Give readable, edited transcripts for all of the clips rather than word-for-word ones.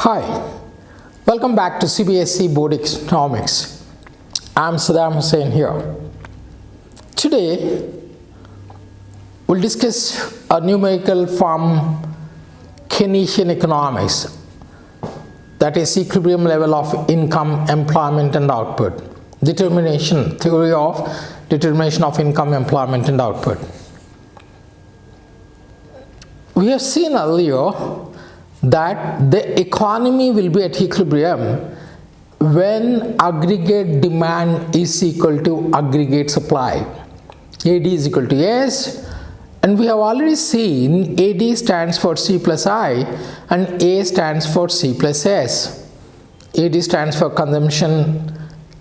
Hi, welcome back to CBSE Board Economics. I'm Saddam Hussain here. Today, we'll discuss a numerical from Keynesian economics, that is equilibrium level of income, employment and output. Theory of determination of income, employment and output. We have seen earlier that the economy will be at equilibrium when aggregate demand is equal to aggregate supply. AD is equal to S, and we have already seen AD stands for C plus I and A stands for C plus S. AD stands for consumption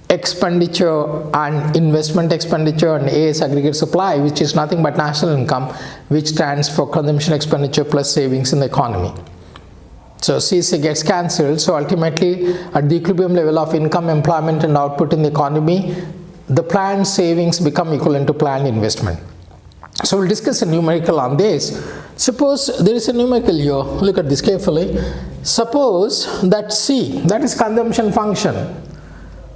expenditure and investment expenditure, and A is aggregate supply, which is nothing but national income, which stands for consumption expenditure plus savings in the economy. So CC gets cancelled. So ultimately, at the equilibrium level of income, employment and output in the economy, the planned savings become equivalent to planned investment. So we'll discuss a numerical on this. Suppose there is a numerical here. Look at this carefully. Suppose that C, that is consumption function.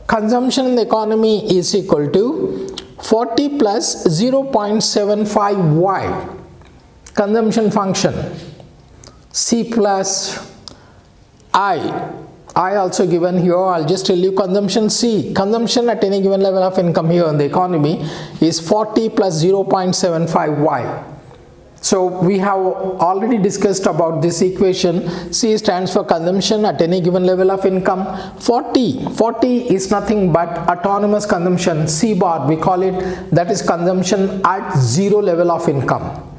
Consumption in the economy is equal to 40 plus 0.75y. Consumption function. C plus I also given here. I'll just tell you consumption C. Consumption at any given level of income here in the economy is 40 plus 0.75y. So we have already discussed about this equation. C stands for consumption at any given level of income. 40 is nothing but autonomous consumption. C bar we call it, that is consumption at zero level of income.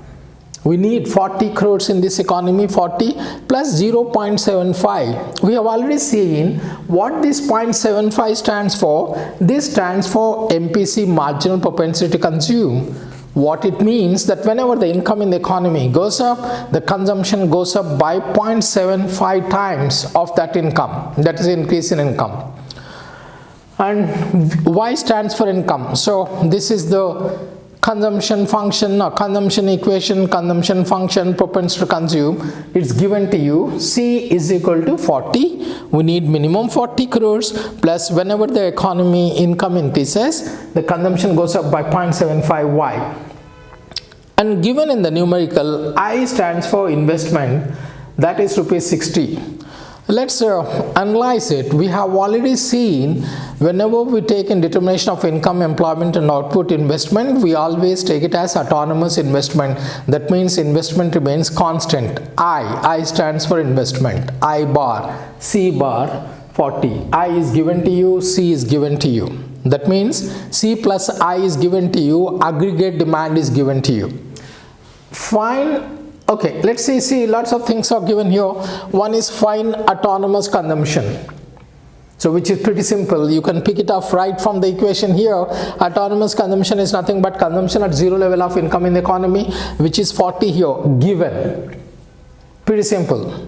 We need 40 crores in this economy. 40 plus 0.75. We have already seen what this 0.75 stands for. This stands for MPC, marginal propensity to consume. What it means that whenever the income in the economy goes up, the consumption goes up by 0.75 times of that income. That is increase in income. And Y stands for income. So this is the consumption function or consumption equation, consumption function, propensity to consume. It's given to you. C is equal to 40. We need minimum 40 crores plus whenever the economy income increases, the consumption goes up by 0.75y. And given in the numerical, I stands for investment, that is rupees 60. Let's analyze it. We have already seen whenever we take in determination of income, employment and output investment, we always take it as autonomous investment. That means investment remains constant. I stands for investment. I bar, C bar 40. I is given to you, C is given to you. That means C plus I is given to you, aggregate demand is given to you. Fine. Okay, let's see, lots of things are given here. One is find autonomous consumption. So which is pretty simple. You can pick it up right from the equation here. Autonomous consumption is nothing but consumption at zero level of income in the economy, which is 40 here, given. Pretty simple.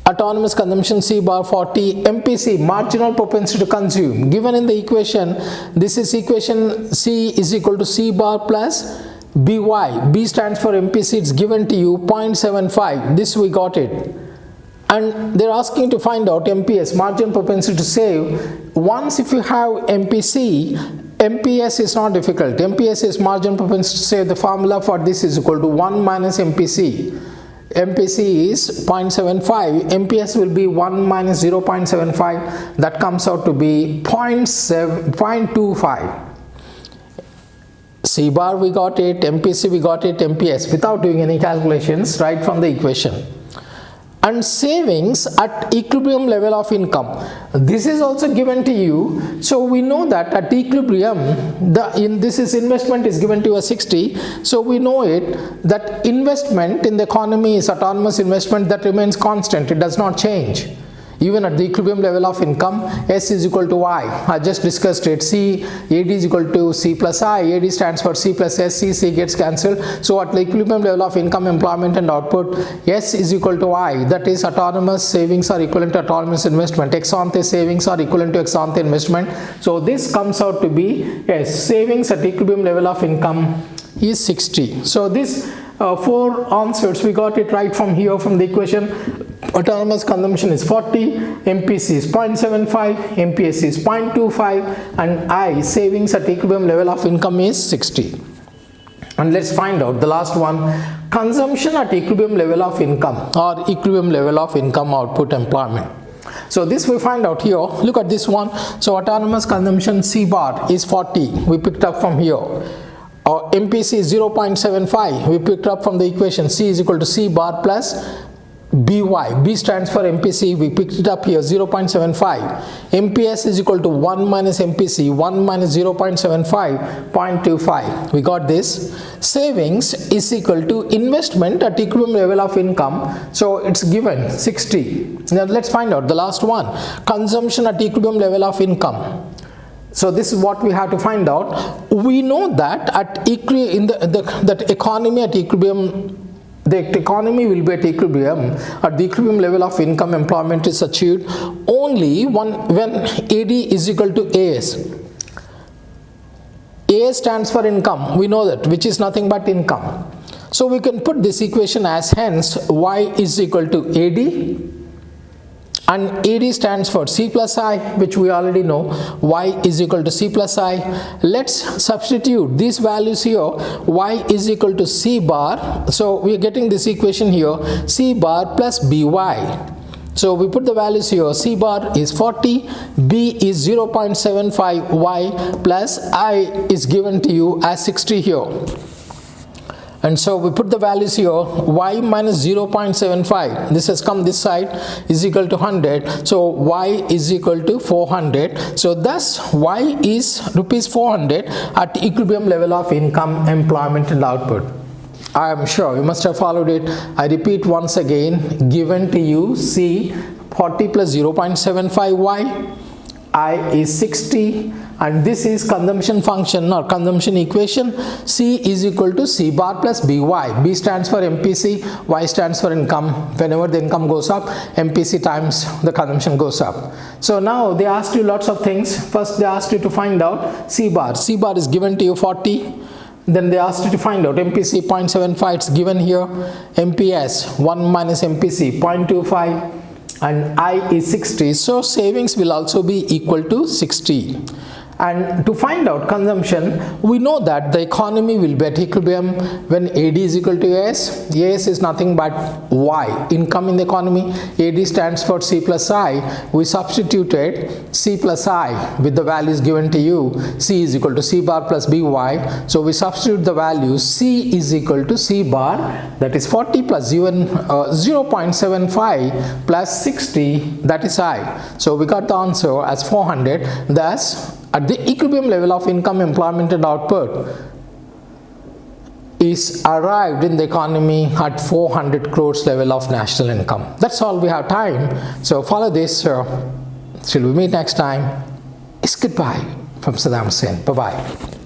Autonomous consumption C bar 40, MPC, marginal propensity to consume. Given in the equation, this is equation C is equal to C bar plus BY. B stands for MPC, it's given to you 0.75. This we got it. And they're asking to find out MPS, marginal propensity to save. Once if you have MPC, MPS is not difficult. MPS is marginal propensity to save. The formula for this is equal to 1 minus MPC. MPC is 0.75. MPS will be 1 minus 0.75. That comes out to be 0.25. C bar we got it, MPC we got it, MPS without doing any calculations right from the equation. And savings at equilibrium level of income. This is also given to you. So we know that at equilibrium, this is investment is given to you as 60. So we know it that investment in the economy is autonomous investment that remains constant. It does not change. Even at the equilibrium level of income, S is equal to I just discussed it. AD is equal to C plus I. AD stands for C plus S. C gets cancelled. So at the equilibrium level of income, employment and output, S is equal to I. That is autonomous savings are equivalent to autonomous investment. Ex ante savings are equivalent to ex ante investment. So this comes out to be, yes, savings at equilibrium level of income is 60. So this 4 answers. We got it right from here, from the equation. Autonomous consumption is 40, MPC is 0.75, MPS is 0.25, and I, savings at equilibrium level of income, is 60. And let's find out the last one, consumption at equilibrium level of income, or equilibrium level of income output employment. So this we find out here. Look at this one. So autonomous consumption C bar is 40, we picked up from here. MPC is 0.75, we picked up from the equation. C is equal to C bar plus BY. B stands for MPC, we picked it up here, 0.75. MPS is equal to 1 minus MPC, 1 minus 0.75, 0.25. We got this. Savings is equal to investment at equilibrium level of income. So it's given 60. Now let's find out the last one, consumption at equilibrium level of income. So this is what we have to find out. We know that at that economy at equilibrium, the economy will be at equilibrium at the equilibrium level of income employment is achieved only when AD is equal to AS. AS stands for income, we know that, which is nothing but income. So we can put this equation as, hence Y is equal to AD, and AD stands for C plus I, which we already know. Y is equal to C plus I. Let's substitute these values here. Y is equal to C bar. So we are getting this equation here, C bar plus BY. So we put the values here. C bar is 40, B is 0.75, Y plus I is given to you as 60 here. And so we put the values here, Y minus 0.75, this has come this side, is equal to 100. So Y is equal to 400. So thus Y is rupees 400 at equilibrium level of income, employment and output. I am sure you must have followed it. I repeat once again, given to you C 40 plus 0.75 Y, I is 60, and this is consumption function or consumption equation. C is equal to C bar plus BY. B stands for MPC, Y stands for income. Whenever the income goes up, MPC times the consumption goes up. So now they asked you lots of things. First they asked you to find out C bar. C bar is given to you 40. Then they asked you to find out MPC 0.75, it's given here. MPS 1 minus MPC 0.25. and I is 60, so savings will also be equal to 60. And to find out consumption, we know that the economy will be at equilibrium when AD is equal to AS. AS is nothing but Y, income in the economy. AD stands for C plus I. We substituted C plus I with the values given to you. C is equal to C bar plus BY. So we substitute the values. C is equal to C bar, that is 40 plus 0.75 plus 60, that is I. So we got the answer as 400. Thus, at the equilibrium level of income, employment and output is arrived in the economy at 400 crores level of national income. That's all we have time. So follow this. Till we meet next time, it's goodbye from Saddam Hussein. Bye-bye.